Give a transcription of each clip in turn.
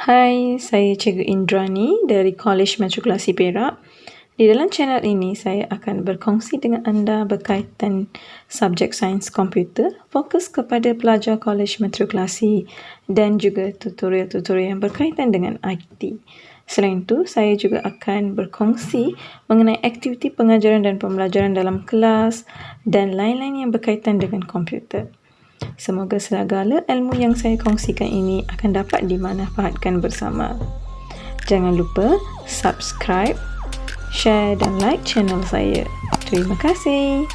Hai, saya Cikgu Indrani dari Kolej Matrikulasi Perak. Di dalam channel ini, saya akan berkongsi dengan anda berkaitan subjek Sains Komputer, fokus kepada pelajar Kolej Matrikulasi dan juga tutorial-tutorial yang berkaitan dengan IT. Selain itu, saya juga akan berkongsi mengenai aktiviti pengajaran dan pembelajaran dalam kelas dan lain-lain yang berkaitan dengan komputer. Semoga segala ilmu yang saya kongsikan ini akan dapat dimanfaatkan bersama. Jangan lupa subscribe, share dan like channel saya. Terima kasih.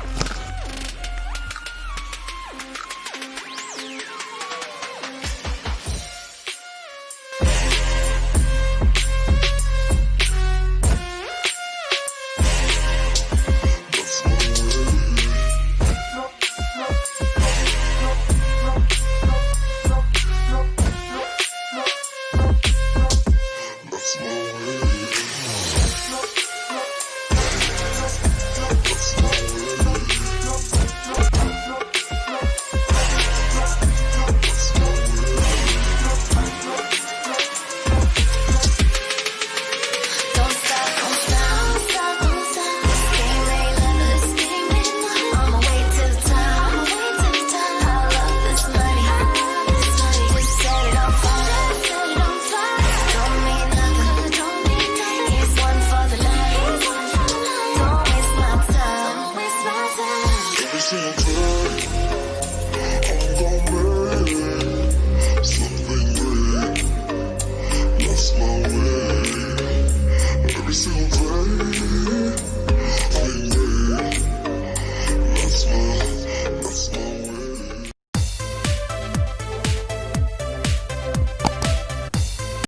Every single day